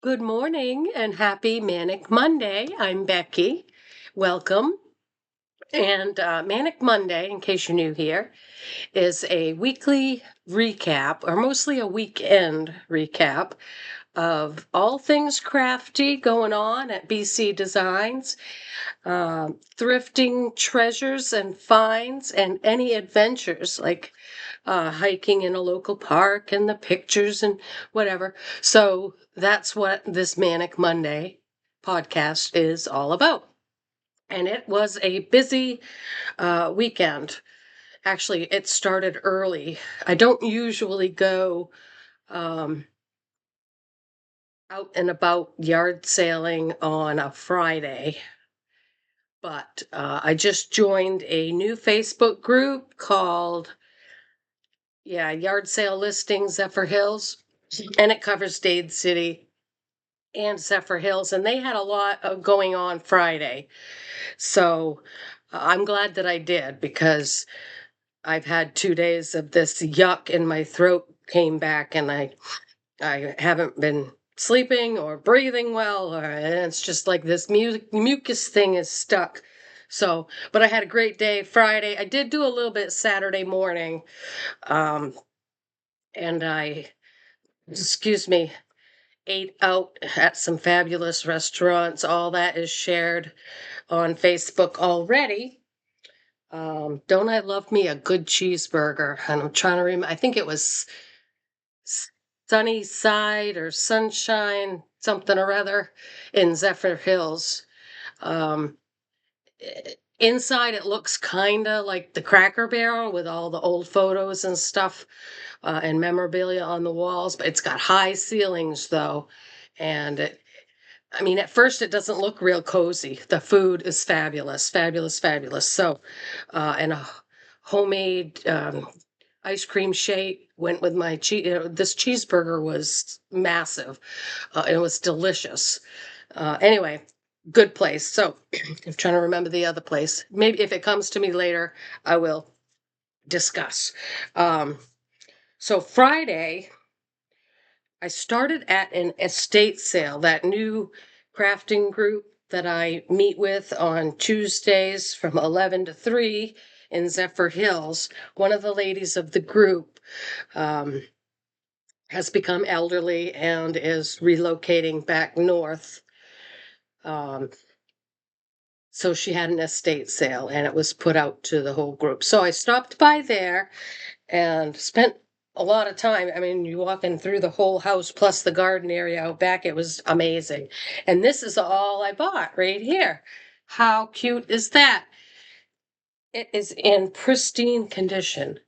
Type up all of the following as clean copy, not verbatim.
Good morning and happy Manic Monday. I'm Becky. Welcome. And Manic Monday, in case you're new here, is a weekly recap, or mostly a weekend recap, of all things crafty going on at BC Designs, thrifting treasures and finds, and any adventures like hiking in a local park and the pictures and whatever. So that's what this Manic Monday podcast is all about. And it was a busy weekend. Actually, it started early. I don't usually go um, out and about yard sailing on a Friday, but I just joined a new Facebook group called Yard Sale Listings Zephyr Hills, and it covers Dade City and Zephyr Hills, and they had a lot of going on Friday. So I'm glad that I did, because I've had 2 days of this yuck in my throat came back, and I haven't been sleeping or breathing well, and it's just like this mucus thing is stuck. So, but I had a great day Friday. I did do a little bit Saturday morning, um, and excuse me, ate out at some fabulous restaurants. All that is shared on Facebook already. Don't I love me a good cheeseburger? And I'm trying to remember, I think it was Sunny Side or Sunshine, something or other, in Zephyr Hills. Um, Inside, it looks kind of like the Cracker Barrel with all the old photos and stuff and memorabilia on the walls, but it's got high ceilings though. And I mean, at first it doesn't look real cozy. The food is fabulous, fabulous, fabulous. So, and a homemade ice cream shake went with my cheese. This cheeseburger was massive. It was delicious. Anyway, good place. So, I'm trying to remember the other place. Maybe if it comes to me later, I will discuss. Um, so Friday, I started at an estate sale, that new crafting group that I meet with on Tuesdays from 11 to 3 in Zephyr Hills. One of the ladies of the group um, has become elderly and is relocating back north. Um, so she had an estate sale and it was put out to the whole group. So I stopped by there and spent a lot of time. I mean, you walking through the whole house plus the garden area out back, it was amazing. And this is all I bought right here. How cute is that? It is in pristine condition.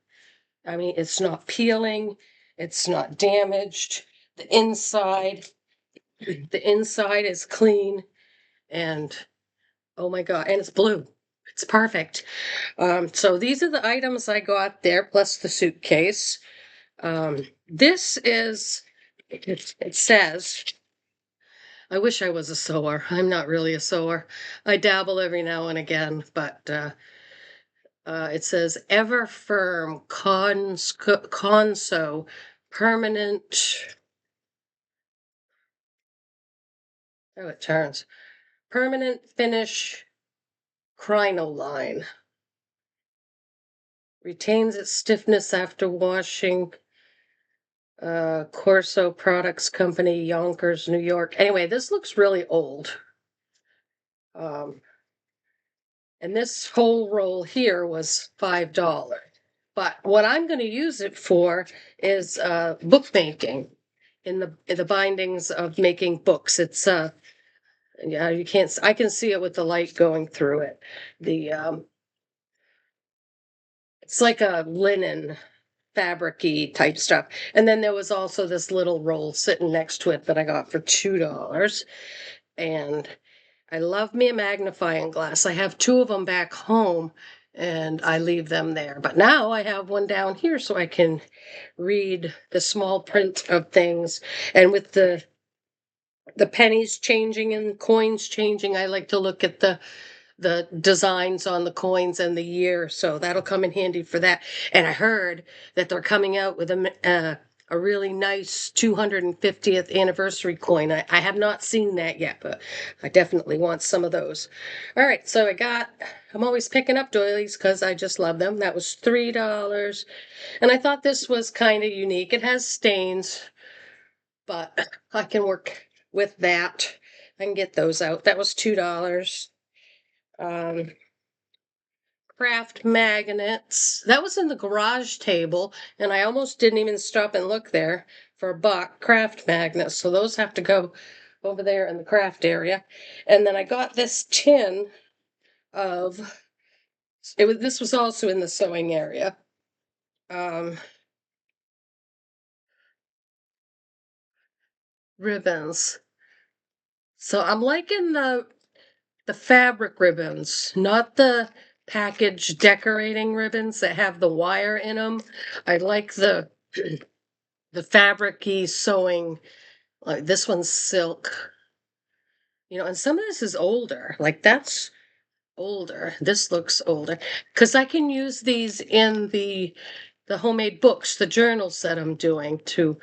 I mean, it's not peeling, it's not damaged. The inside, the inside is clean, and oh my God, and it's blue. It's perfect. So these are the items I got there, plus the suitcase. This is, it says, I wish I was a sewer. I'm not really a sewer. I dabble every now and again, but it says Ever Firm Conso Permanent. Oh, it turns. Permanent Finish Crinoline. Retains its stiffness after washing. Corso Products Company, Yonkers, New York. Anyway, this looks really old. Um, and this whole roll here was $5. But what I'm going to use it for is bookmaking in the bindings of making books. It's yeah, you can't. I can see it with the light going through it. The it's like a linen fabricy type stuff. And then there was also this little roll sitting next to it that I got for $2. And I love me a magnifying glass. I have two of them back home and I leave them there. But now I have one down here so I can read the small print of things. And with the pennies changing and coins changing, I like to look at the designs on the coins and the year, so that'll come in handy for that. And I heard that they're coming out with a a really nice 250th anniversary coin. I have not seen that yet, but I definitely want some of those. All right, so I'm always picking up doilies because I just love them. That was $3. And I thought this was kind of unique. It has stains, but I can work with that. I can get those out. That was $2. Um, Craft magnets. That was in the garage table, and I almost didn't even stop and look there for a buck. Craft magnets. So those have to go over there in the craft area. And then I got this tin of this was also in the sewing area. Ribbons. So I'm liking the fabric ribbons, not the package decorating ribbons that have the wire in them. I like the fabric-y sewing. Like this one's silk, and some of this is older. Like that's older. This looks older because I can use these in the homemade books, the journals that I'm doing, to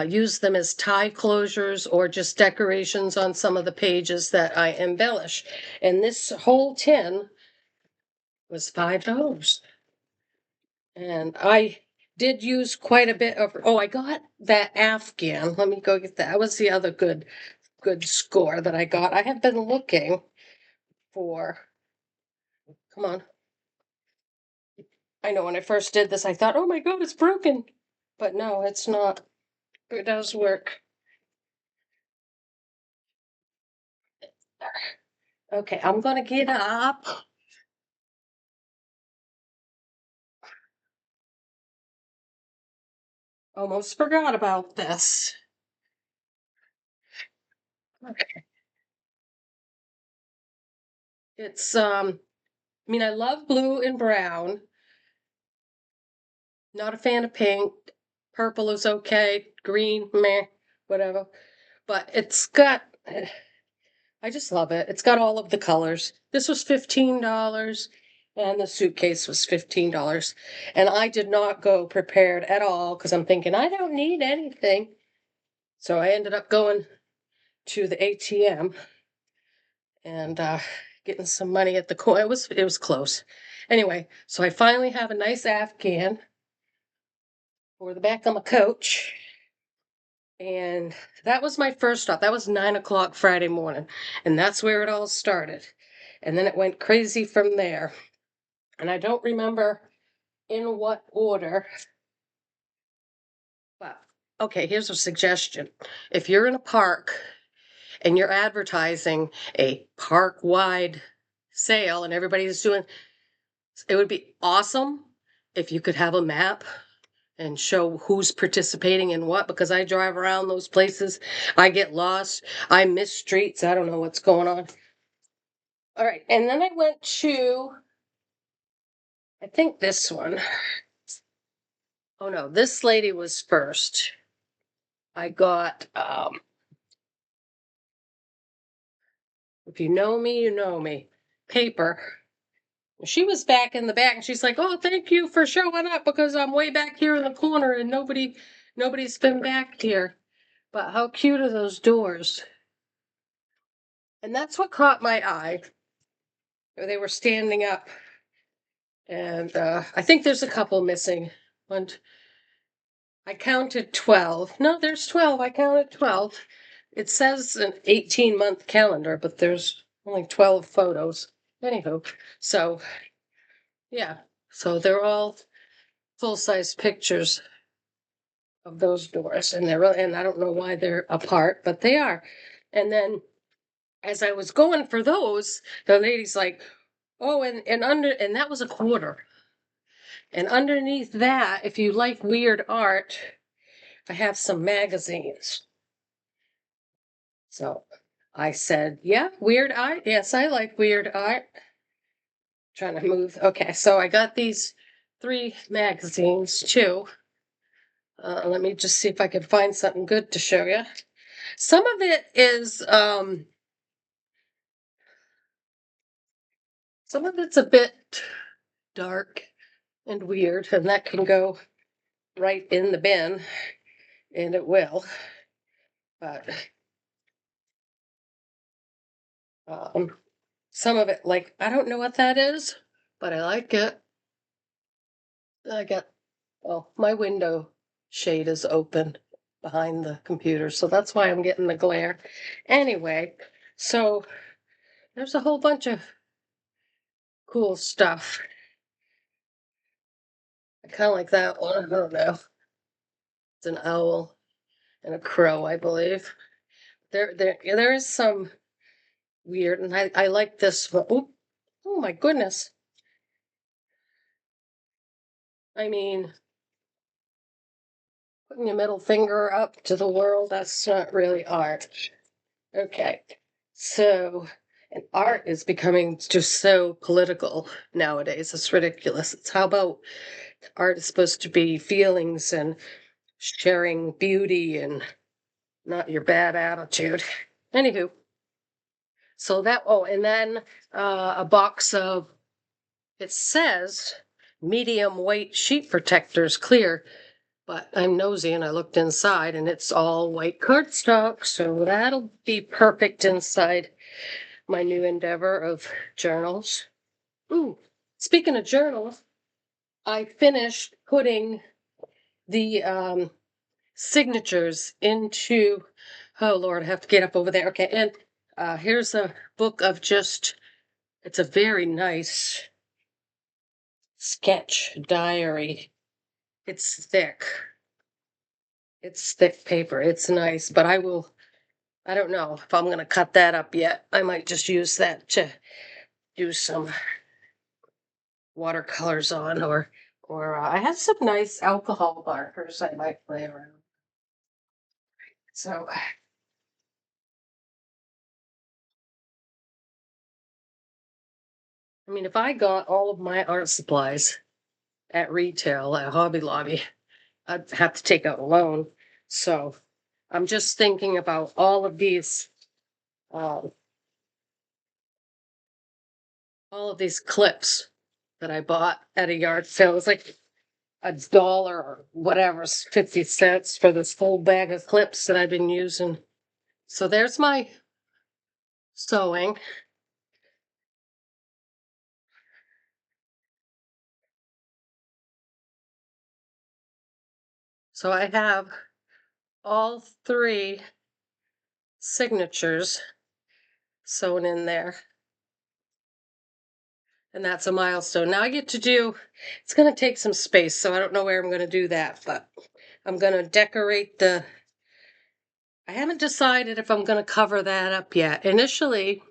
use them as tie closures or just decorations on some of the pages that I embellish. And this whole tin was $5. And I did use quite a bit of, oh, I got that Afghan. Let me go get that. That was the other good score that I got. I have been looking for, come on. I know when I first did this, I thought, oh my God, it's broken. But no, it's not. It does work. Okay, I'm gonna get up. Almost forgot about this. Okay. It's I mean, I love blue and brown. Not a fan of pink. Purple is okay. Green, meh, whatever. But it's got I just love it. It's got all of the colors. This was $15 and the suitcase was $15. And I did not go prepared at all because I'm thinking I don't need anything. So I ended up going to the ATM and getting some money at the coin. It was close. Anyway, so I finally have a nice Afghan for the back of my coach. And that was my first stop. That was 9 o'clock Friday morning. And that's where it all started. And then it went crazy from there. And I don't remember in what order. But okay, here's a suggestion. If you're in a park and you're advertising a park-wide sale and everybody's doing, it would be awesome if you could have a map and show who's participating in what, because I drive around those places. I get lost. I miss streets. I don't know what's going on. All right. And then I went to, I think this one. Oh no, this lady was first. I got, if you know me, you know me, paper. She was back in the back and she's like, oh, thank you for showing up because I'm way back here in the corner and nobody's been back here. But how cute are those doors? And that's what caught my eye. They were standing up. And I think there's a couple missing. And I counted 12. No, there's 12. I counted 12. It says an 18-month calendar, but there's only 12 photos. Anywho, so yeah. So they're all full-size pictures of those doors. And and I don't know why they're apart, but they are. And then as I was going for those, the lady's like, oh, and that was a quarter. And underneath that, if you like weird art, I have some magazines. So I said, yeah, weird art. Yes, I like weird art. Trying to move. Okay, so I got these 3 magazines too. Let me just see if I can find something good to show you. Some of it is, some of it's a bit dark and weird, and that can go right in the bin. and it will. But some of it, like, I don't know what that is, but I like it. I got, well, my window shade is open behind the computer, so that's why I'm getting the glare. Anyway, so there's a whole bunch of cool stuff. I kind of like that one. I don't know. It's an owl and a crow, I believe. There is some weird, and I like this one. Oh my goodness. I mean, putting your middle finger up to the world, that's not really art. Okay. So, and art is becoming just so political nowadays. It's ridiculous. It's how about art is supposed to be feelings and sharing beauty and not your bad attitude. Anywho, so that, oh, and then a box of, it says medium weight sheet protectors clear, but I'm nosy and I looked inside and it's all white cardstock, so that'll be perfect inside my new endeavor of journals. Ooh, speaking of journals, I finished putting the signatures into, oh Lord, I have to get up over there. Okay, and here's a book of just, it's a very nice sketch diary. It's thick. It's thick paper. It's nice, but I don't know if I'm going to cut that up yet. I might just use that to do some watercolors on, or I have some nice alcohol markers I might play around. So, I mean, if I got all of my art supplies at retail at Hobby Lobby, I'd have to take out a loan. So I'm just thinking about um, all of these clips that I bought at a yard sale. It was like $1 or whatever, 50 cents for this whole bag of clips that I've been using. So there's my sewing. So I have all 3 signatures sewn in there. And that's a milestone. Now I get to do, it's going to take some space, so I don't know where I'm going to do that, but I'm going to decorate I haven't decided if I'm going to cover that up yet. Initially,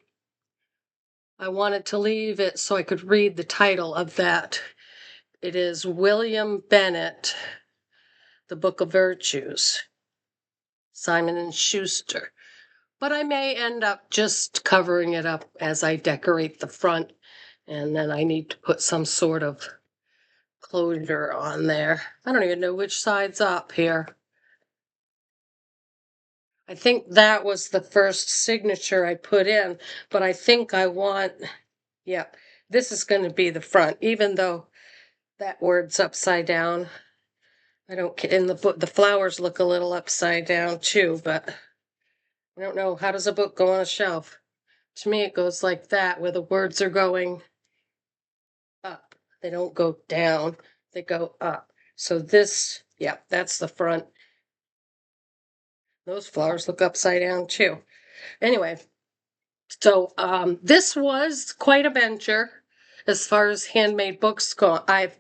I wanted to leave it so I could read the title of that. It is William Bennett, The Book of Virtues, Simon and Schuster. But I may end up just covering it up as I decorate the front, and then I need to put some sort of closure on there. I don't even know which side's up here. I think that was the first signature I put in, but I think I want, yeah, this is going to be the front, even though that word's upside down. I don't, in the book, the flowers look a little upside down too, but I don't know. How does a book go on a shelf? To me, it goes like that, where the words are going up. They don't go down, they go up. So this, yeah, that's the front. Those flowers look upside down too. Anyway, so this was quite a venture as far as handmade books go. I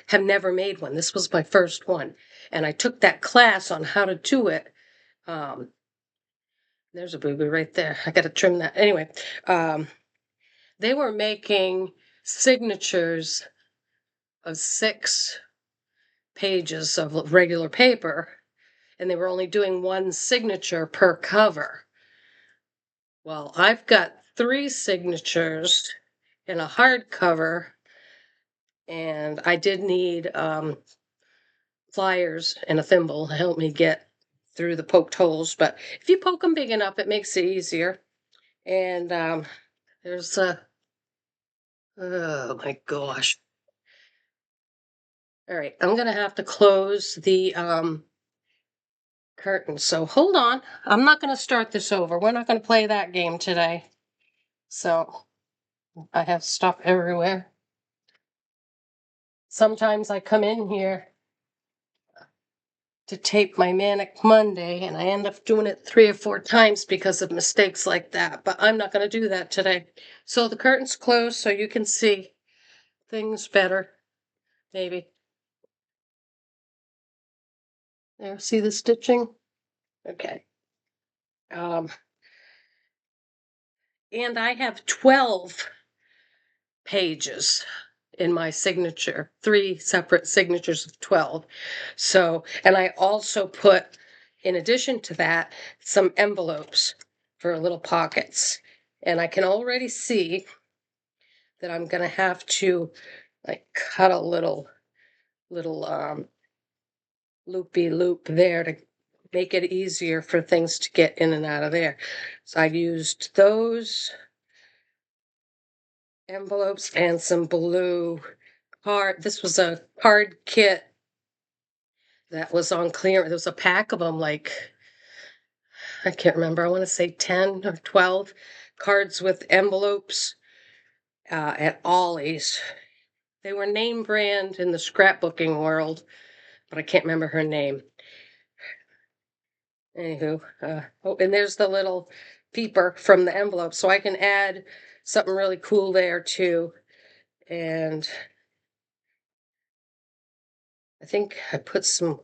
have never made one. This was my first one, and I took that class on how to do it. Um, there's a boo-boo right there. I got to trim that. Anyway, they were making signatures of 6 pages of regular paper, and they were only doing 1 signature per cover. Well, I've got 3 signatures in a hardcover, and I did need pliers and a thimble to help me get through the poked holes, but if you poke them big enough, it makes it easier. And there's oh my gosh. All right, I'm gonna have to close the curtains. So hold on. I'm not going to start this over. We're not going to play that game today. So I have stuff everywhere. Sometimes I come in here to tape my Manic Monday and I end up doing it 3 or 4 times because of mistakes like that. But I'm not going to do that today. So the curtain's closed so you can see things better. Maybe. There, see the stitching? Okay. And I have 12 pages in my signature, 3 separate signatures of 12. So, and I also put, in addition to that, some envelopes for little pockets. And I can already see that I'm going to have to like cut a little loopy loop there to make it easier for things to get in and out of there. So I used those envelopes and some blue card. This was a card kit that was on clearance. There was a pack of them, like, I can't remember. I want to say 10 or 12 cards with envelopes at Ollie's. They were name brand in the scrapbooking world, but I can't remember her name. Anywho, oh, and there's the little peeper from the envelope, so I can add something really cool there too. And I think I put some,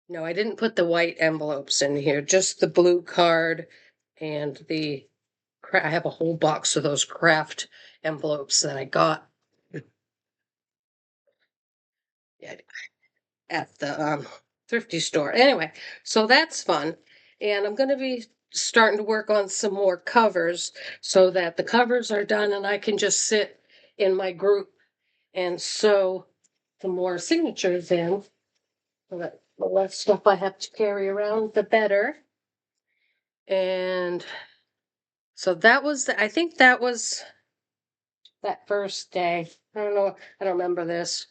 no, I didn't put the white envelopes in here, just the blue card and the, I have a whole box of those craft envelopes that I got at the thrifty store. Anyway, so that's fun. And I'm going to be starting to work on some more covers so that the covers are done and I can just sit in my group and sew some more signatures in. So that the less stuff I have to carry around, the better. And so that was, I think that was that first day. I don't know, I don't remember this.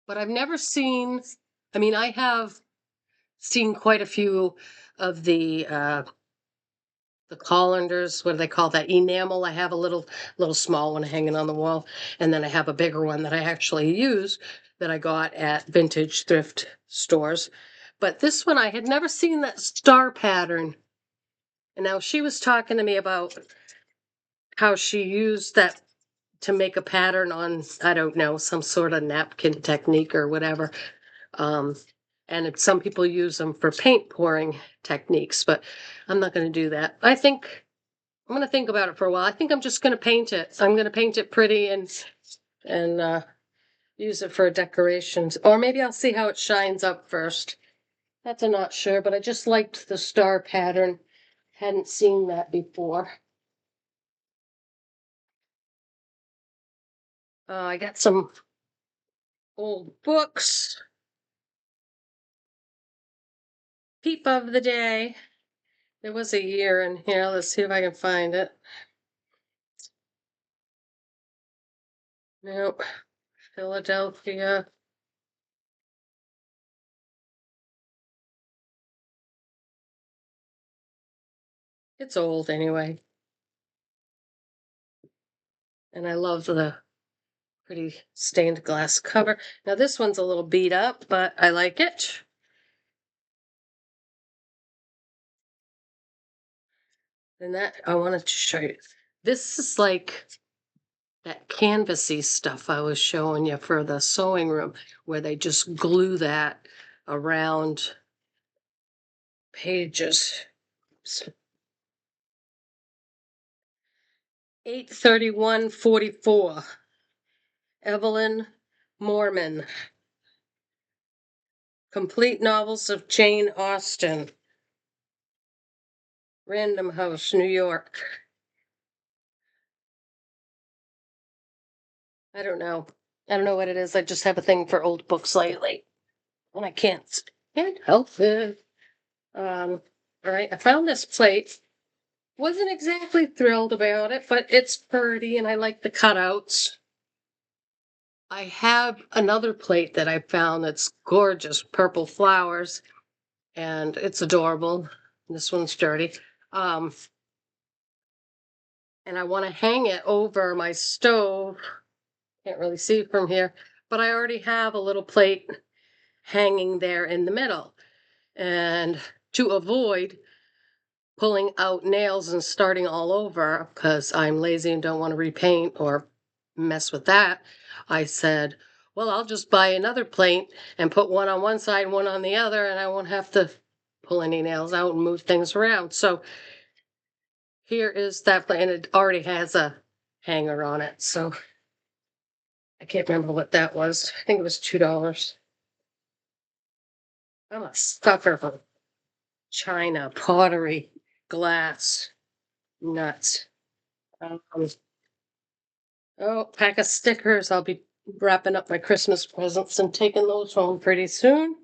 But I've never seen, I mean, I have seen quite a few of the colanders, what do they call that, enamel. I have a little small one hanging on the wall, and then I have a bigger one that I actually use that I got at vintage thrift stores. But this one, I had never seen that star pattern. And now she was talking to me about how she used that to make a pattern on, I don't know, some sort of napkin technique or whatever. Um, and some people use them for paint pouring techniques, but I'm not going to do that. I think I'm going to think about it for a while. I think I'm just going to paint it. I'm going to paint it pretty and use it for decorations. Or maybe I'll see how it shines up first. That's I'm not sure, but I just liked the star pattern. Hadn't seen that before. I got some old books. Peep of the day. There was a year in here. Let's see if I can find it. Nope. Philadelphia. It's old anyway. And I love the pretty stained glass cover. Now this one's a little beat up, but I like it. And that I wanted to show you. This is like that canvasy stuff I was showing you for the sewing room, where they just glue that around pages. 8/31/44. Evelyn Mormon. Complete Novels of Jane Austen. Random House, New York. I don't know. I don't know what it is. I just have a thing for old books lately. And I can't help it. All right, I found this plate. Wasn't exactly thrilled about it, but it's pretty and I like the cutouts. I have another plate that I found that's gorgeous, purple flowers, and it's adorable. This one's dirty. Um, and I want to hang it over my stove. Can't really see from here, but I already have a little plate hanging there in the middle. And to avoid pulling out nails and starting all over, because I'm lazy and don't want to repaint or mess with that, I said, well, I'll just buy another plate and put one on one side, one on the other, and I won't have to pull any nails out and move things around. So here is that plate, and it already has a hanger on it. So I can't remember what that was. I think it was $2. I'm a sucker for china, pottery, glass, nuts. Um, oh, pack of stickers. I'll be wrapping up my Christmas presents and taking those home pretty soon.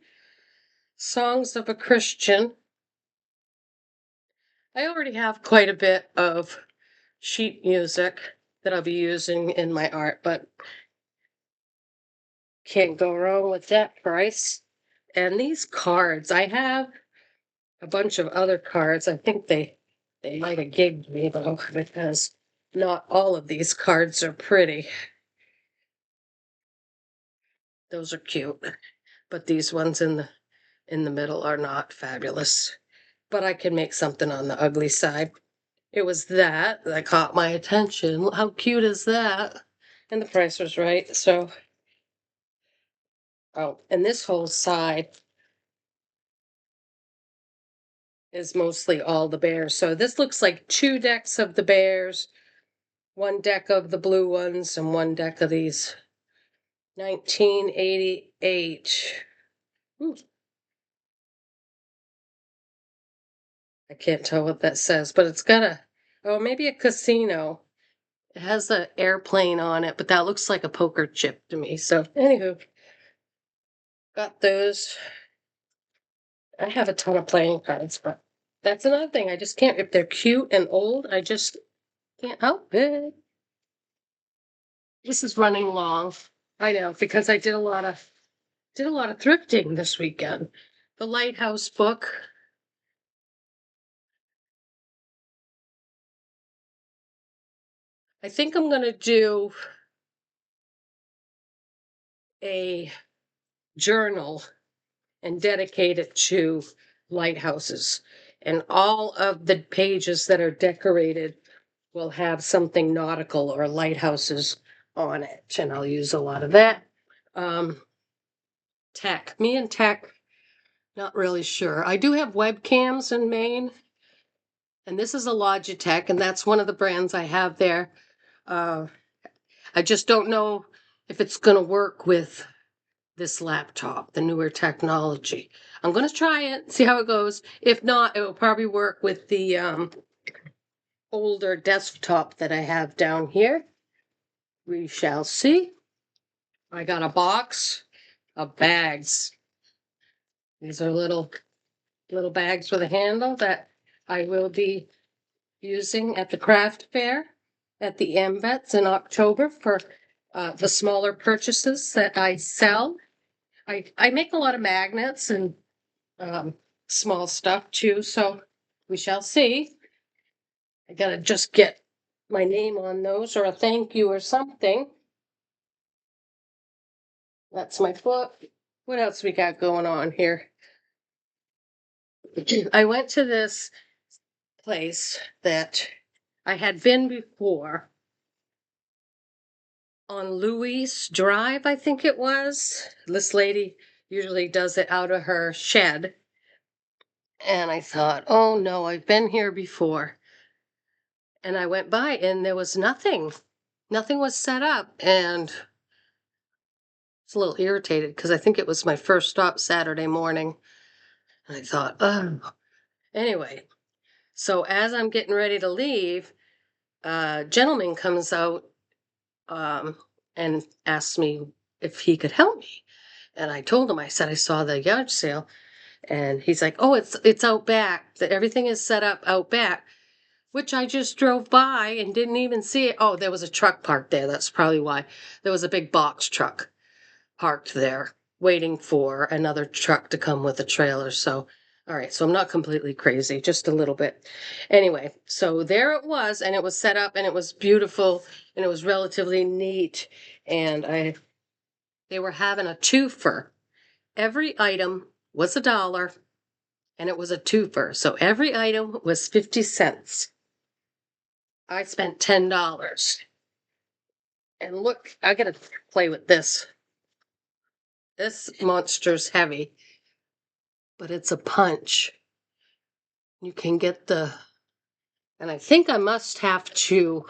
Songs of a Christian. I already have quite a bit of sheet music that I'll be using in my art, but can't go wrong with that price. And these cards, I have a bunch of other cards. I think they might have gigged me though, because not all of these cards are pretty. Those are cute, but these ones in the middle are not fabulous. But I can make something on the ugly side. It was that caught my attention. How cute is that? And the price was right. So, oh, and this whole side is mostly all the bears. So this looks like 2 decks of the bears, 1 deck of the blue ones, and 1 deck of these. 1988. Ooh. I can't tell what that says, but it's got oh, maybe a casino. It has an airplane on it, but that looks like a poker chip to me. So, anywho, got those. I have a ton of playing cards, but that's another thing. I just can't, if they're cute and old, I just can't help it. This is running long. I know, because I did a lot of thrifting this weekend. The Lighthouse book. I think I'm going to do a journal and dedicate it to lighthouses. And all of the pages that are decorated will have something nautical or lighthouses on it. And I'll use a lot of that. Tech. Me and tech, not really sure. I do have webcams in Maine. And this is a Logitech, and that's one of the brands I have there. I just don't know if it's going to work with this laptop, the newer technology. I'm going to try it, see how it goes. If not, it will probably work with the older desktop that I have down here. We shall see. I got a box of bags. These are little bags with a handle that I will be using at the craft fair at the MVets in October for the smaller purchases that I sell. I make a lot of magnets and small stuff too, so we shall see. I gotta just get my name on those or a thank you or something. That's my book. What else we got going on here? I went to this place that I had been before on Louis Drive, I think it was. This lady usually does it out of her shed. And I thought, oh no, I've been here before. And I went by and there was nothing. Nothing was set up. And I was a little irritated because I think it was my first stop Saturday morning. And I thought, oh. Anyway, so as I'm getting ready to leave, a gentleman comes out and asks me if he could help me. And I told him, I said, I saw the yard sale. And he's like, oh, it's out back. That everything is set up out back. which I just drove by and didn't even see it. Oh, there was a truck parked there. That's probably why. There was a big box truck parked there waiting for another truck to come with a trailer. So, all right, so I'm not completely crazy, just a little bit. Anyway, so there it was, and it was set up and it was beautiful and it was relatively neat. And they were having a twofer. Every item was $1 and it was a twofer. So every item was 50 cents. I spent $10. And look, I gotta play with this. This monster's heavy, but it's a punch. You can get and I think I must have to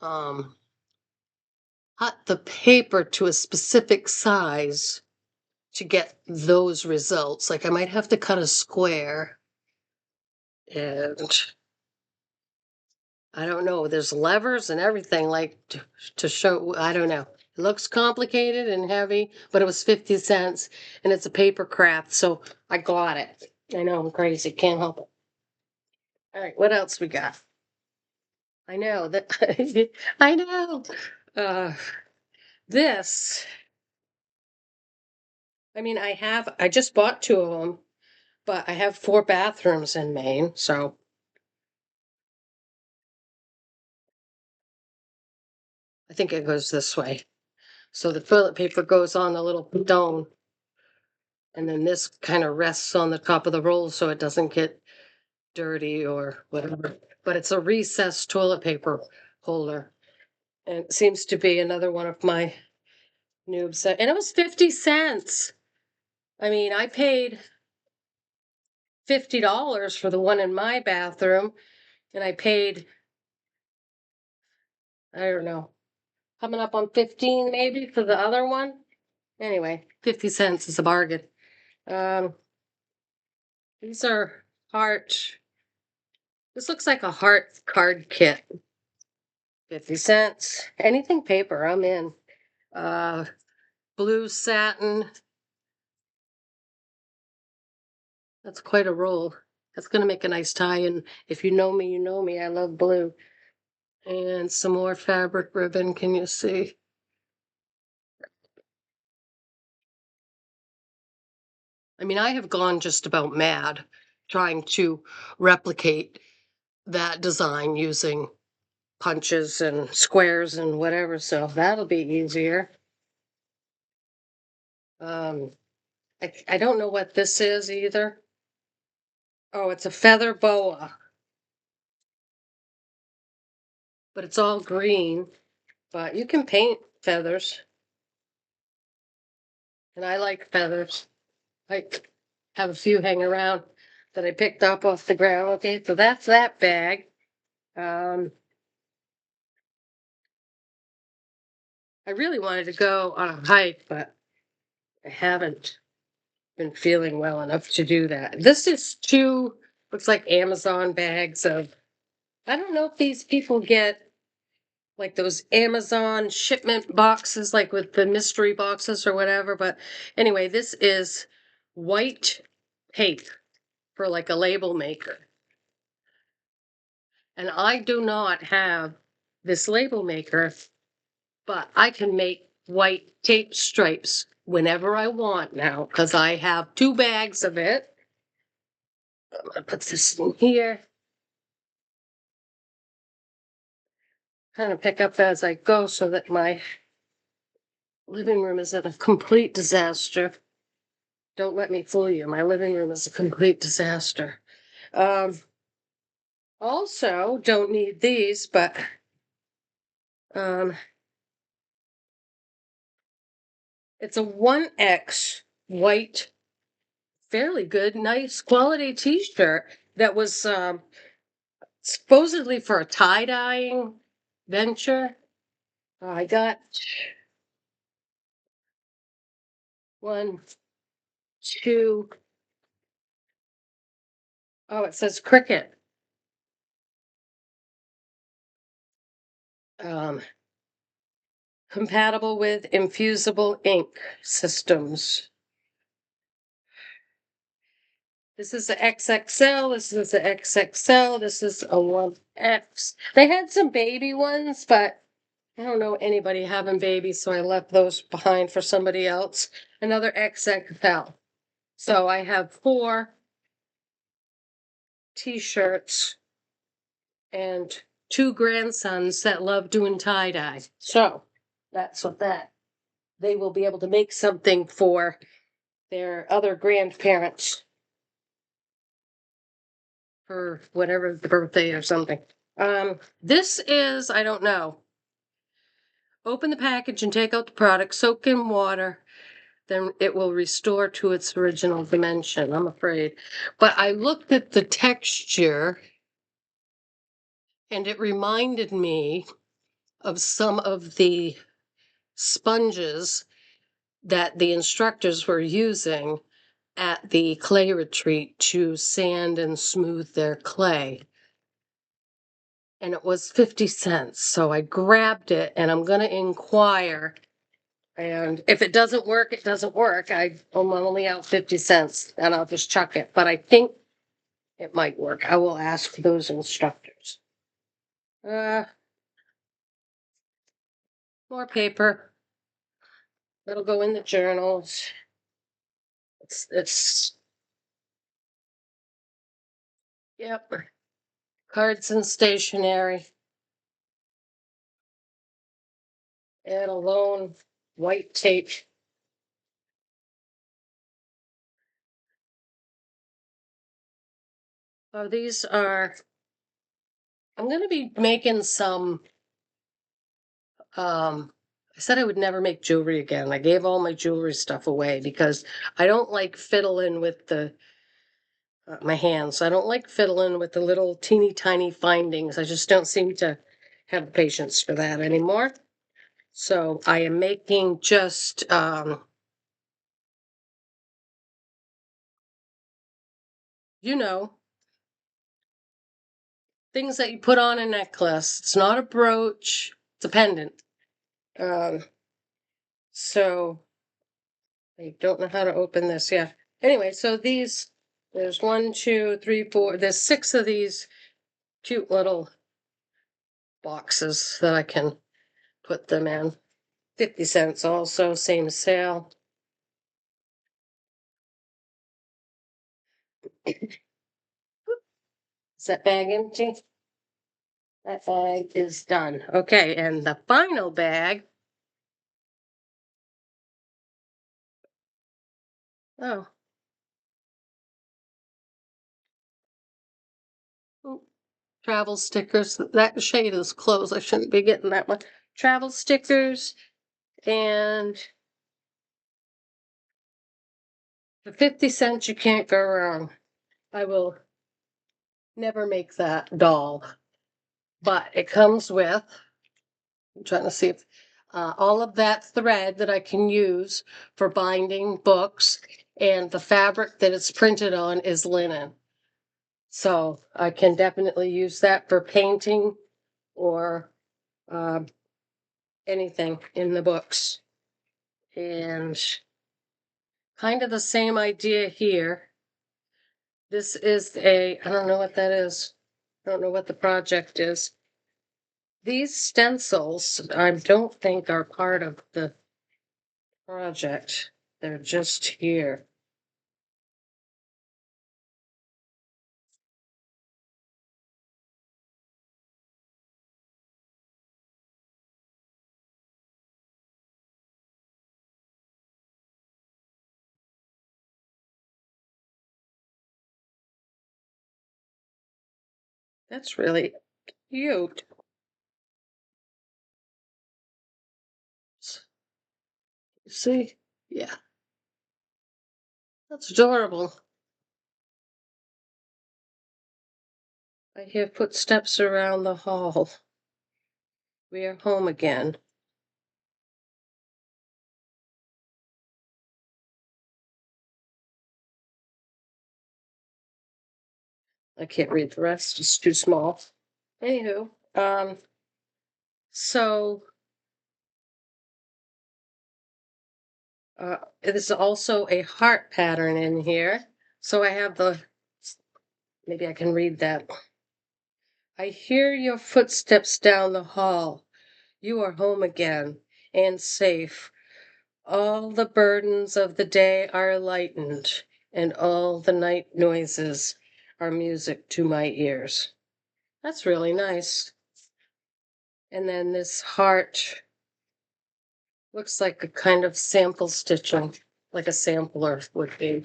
cut the paper to a specific size to get those results. Like I might have to cut a square, and I don't know. There's levers and everything like to show. I don't know. It looks complicated and heavy, but it was 50 cents and it's a paper craft, so I got it. I know I'm crazy, can't help it. All right, what else we got? I know that I know. Uh this, I mean, I just bought 2 of them, but I have 4 bathrooms in Maine, so I think it goes this way. So the toilet paper goes on the little dome, and then this kind of rests on the top of the roll so it doesn't get dirty or whatever. But it's a recessed toilet paper holder. And it seems to be another one of my noobs. And it was 50 cents. I mean, I paid $50 for the one in my bathroom, and I paid, I don't know, coming up on 15 maybe for the other one. Anyway, 50 cents is a bargain. Um, these are heart. This looks like a heart card kit. 50 cents. Anything paper, I'm in. Uh, blue satin. That's quite a roll. That's going to make a nice tie. And if you know me, you know me. I love blue. And some more fabric ribbon. Can you see? I mean, I have gone just about mad trying to replicate that design using punches and squares and whatever, so that'll be easier. Um, I don't know what this is either. Oh, it's a feather boa, but it's all green. But you can paint feathers, and I like feathers. I have a few hanging around that I picked up off the ground. Okay, so that's that bag. Um, I really wanted to go on a hike, but I haven't been feeling well enough to do that. This is 2, looks like Amazon bags of, I don't know if these people get like those Amazon shipment boxes, like with the mystery boxes or whatever. But anyway, this is white tape for like a label maker. And I do not have this label maker, but I can make white tape stripes whenever I want now because I have 2 bags of it. I'm gonna put this in here. Kind of pick up as I go so that my living room isn't a complete disaster. Don't let me fool you. My living room is a complete disaster. Um, also, don't need these, but um, it's a 1X white, fairly good, nice quality t-shirt that was supposedly for a tie-dyeing venture. I got 1, 2. Oh, it says Cricket. Um, compatible with infusible ink systems. This is the XXL. This is the XXL. This is a 1X. They had some baby ones, but I don't know anybody having babies, so I left those behind for somebody else. Another XXL. So I have 4 t-shirts and 2 grandsons that love doing tie-dye. So that's what that. They will be able to make something for their other grandparents for whatever the birthday or something. This is, I don't know. Open the package and take out the product, soak in water, then it will restore to its original dimension, I'm afraid. But I looked at the texture and it reminded me of some of the sponges that the instructors were using at the clay retreat to sand and smooth their clay. And it was 50 cents. So I grabbed it and I'm going to inquire. And if it doesn't work, it doesn't work. I'm only out 50 cents and I'll just chuck it. But I think it might work. I will ask those instructors. More paper. It'll go in the journals. Yep. Cards and stationery. And alone white tape. Oh, these are, I'm going to be making some, I said I would never make jewelry again. I gave all my jewelry stuff away because I don't like fiddling with my hands. I don't like fiddling with the little teeny tiny findings. I just don't seem to have patience for that anymore. So I am making just, you know, things that you put on a necklace. It's not a brooch, it's a pendant. So I don't know how to open this. Yeah. Anyway, so these, there's 1, 2, 3, 4, there's 6 of these cute little boxes that I can put them in. 50 cents also, same sale. Is that bag empty? That bag is done. Okay, and the final bag. Oh. Travel stickers. That shade is closed. I shouldn't be getting that one. Travel stickers and for 50 cents you can't go wrong. I will never make that doll. But it comes with, I'm trying to see if all of that thread that I can use for binding books, and the fabric that it's printed on is linen. So I can definitely use that for painting or anything in the books. And kind of the same idea here. This is I don't know what that is. I don't know what the project is. These stencils, I don't think are part of the project. They're just here. That's really cute. See? Yeah, that's adorable. I hear footsteps around the hall. We are home again. I can't read the rest, it's too small. Anywho, so there's also a heart pattern in here. So I have maybe I can read that. I hear your footsteps down the hall. You are home again and safe. All the burdens of the day are lightened, and all the night noises are music to my ears. That's really nice. And then this heart looks like a kind of sample stitching, like a sampler would be.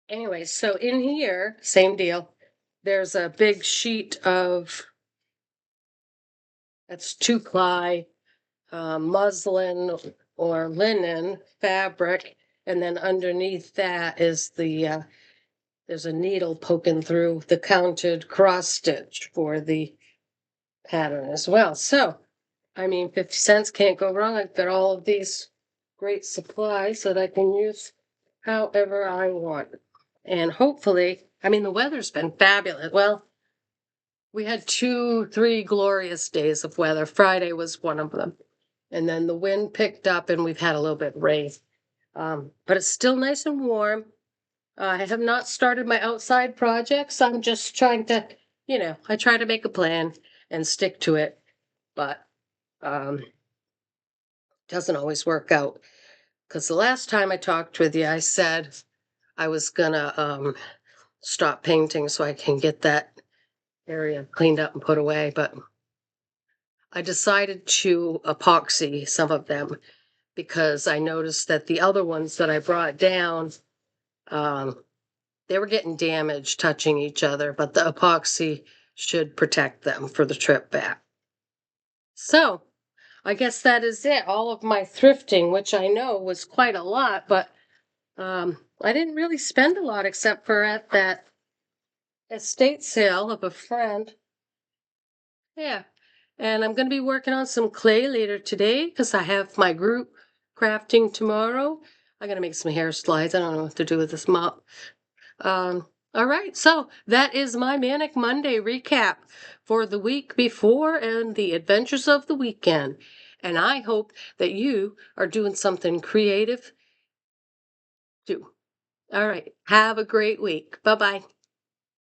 Anyway, so in here, same deal. There's a big sheet of, that's 2-ply muslin or linen fabric, and then underneath that is there's a needle poking through the counted cross stitch for the pattern as well. So, I mean, 50 cents can't go wrong. I've got all of these great supplies that I can use however I want. And hopefully, I mean, the weather's been fabulous. Well, we had 3 glorious days of weather. Friday was one of them. And then the wind picked up and we've had a little bit of rain. But it's still nice and warm. I have not started my outside projects. I'm just trying to, I try to make a plan and stick to it, but doesn't always work out. Because the last time I talked with you, I said I was gonna stop painting so I can get that area cleaned up and put away, but I decided to epoxy some of them because I noticed that the other ones that I brought down, they were getting damaged touching each other, but the epoxy should protect them for the trip back. So I guess that is it. All of my thrifting, which I know was quite a lot, but I didn't really spend a lot except for at that estate sale of a friend. Yeah. And I'm going to be working on some clay later today because I have my group crafting tomorrow. I'm going to make some hair slides. I don't know what to do with this mop. All right, so that is my Manic Monday recap for the week before and the adventures of the weekend. And I hope that you are doing something creative too. All right, have a great week. Bye-bye.